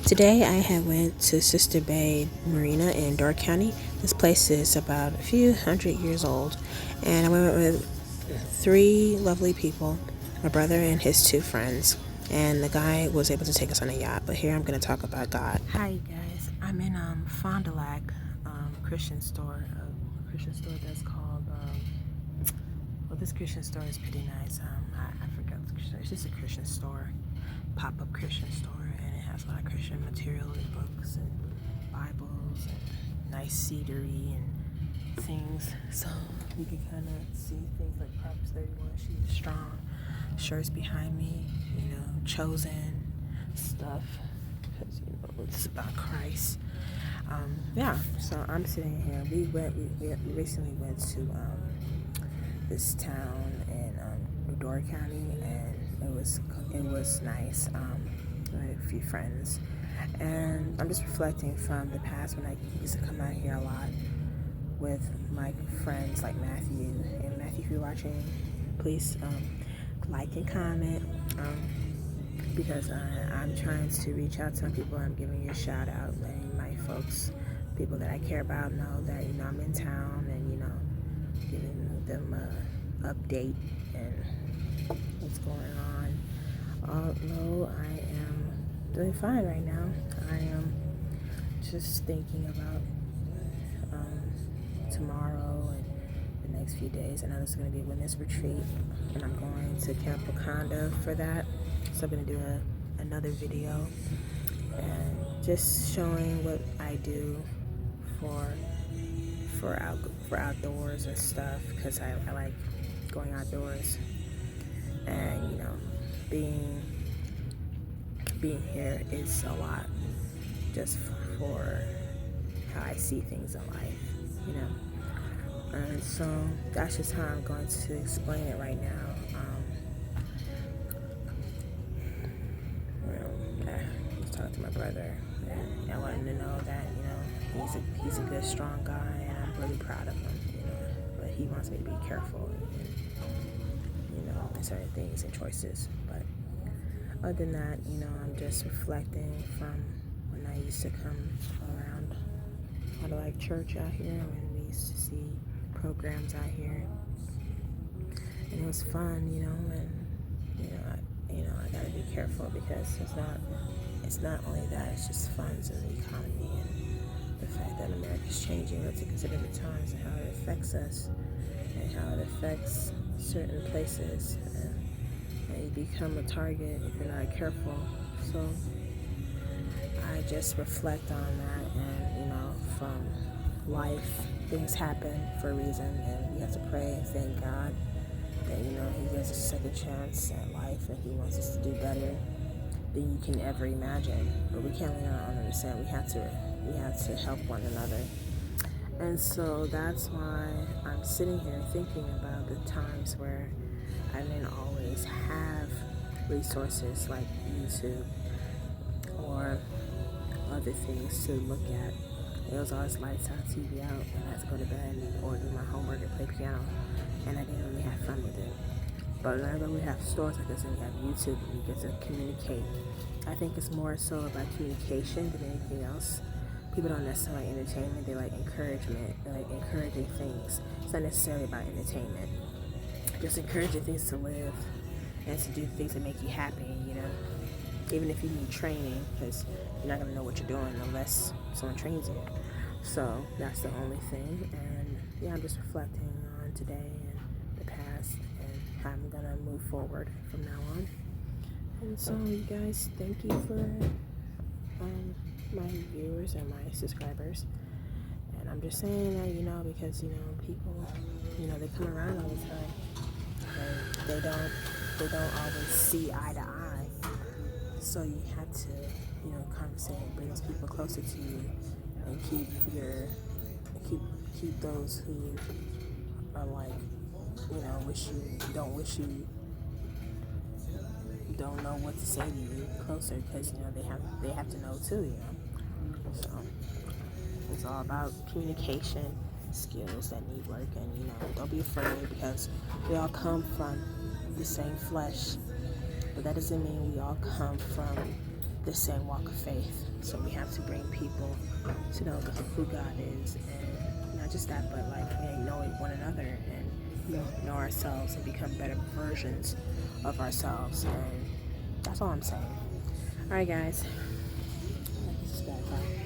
Today I have went to Sister Bay Marina in Door County. This place is about a few hundred years old, and I went with three lovely people, my brother and his two friends, and the guy was able to take us on a yacht. But here I'm going to talk about God. Hi guys, I'm in Fond du Lac Christian store, a Christian store that's called. Well, this Christian store is pretty nice. I forgot the Christian. It's just a Christian store, pop-up Christian store, and it has a lot of Christian material and books and Bibles and nice scenery and things. So you can kind of see things like Proverbs 31, she is strong. Shirts behind me, chosen stuff, because it's about Christ. Yeah. So I'm sitting here. We recently went to this town in Door County, and it was nice. I had a few friends, and I'm just reflecting from the past when I used to come out here a lot with my friends like Matthew. And Matthew, if you're watching, please like and comment, because I'm trying to reach out to some people. I'm giving you a shout out, letting my folks, people that I care about, know that I'm in town, and giving them a update and what's going on. Although I am doing fine right now, I am just thinking about tomorrow and the next few days. I know there's going to be a women's retreat, and I'm going to Camp Wakanda for that. So I'm going to do another video and just showing what I do for outdoors and stuff, because I like going outdoors, and being here is a lot just for how I see things in life. And so that's just how I'm going to explain it right now. I was talking to my brother, and I want him to know that he's a good, strong guy, and I'm really proud of him. But he wants me to be careful, in certain things and choices. But other than that, I'm just reflecting from when I used to come around. I like church out here, when we used to see programs out here, and it was fun, and I gotta be careful, because it's not only that, it's just funds and the economy and the fact that America's changing. We have to consider the times and how it affects us and how it affects certain places, and you become a target if you're not careful. So I just reflect on that, and from life, things happen for a reason, and we have to pray and thank God that He gives us a second chance at life, and He wants us to do better than you can ever imagine. But we can't lean on ourselves. We have to help one another. And so that's why I'm sitting here thinking about the times where I didn't always have resources like YouTube or other things to look at. It was always lights out, TV out, and I had to go to bed or do my homework or play piano, and I didn't really have fun with it. But now that we have stores like this and we have YouTube, and we get to communicate, I think it's more so about communication than anything else. People don't necessarily like entertainment, they like encouragement, they like encouraging things. It's not necessarily about entertainment. Just encouraging things to live and to do things that make you happy, even if you need training, because you're not going to know what you're doing unless someone trains you. So that's the only thing. And yeah, I'm just reflecting on today and the past, and how I'm going to move forward from now on. And so you guys, thank you for my viewers and my subscribers. And I'm just saying that, because people, they come around all the time, and they don't always see eye to eye. So you have to, conversate, brings people closer to you, and keep those who are like, don't know what to say to you closer, because they have to know too. So it's all about communication skills that need work, and don't be afraid, because we all come from the same flesh, but that doesn't mean we all come from the same walk of faith. So we have to bring people to know who God is, and not just that, but like knowing one another and know ourselves and become better versions of ourselves. And that's all I'm saying. All right, guys. This is bad. Bye.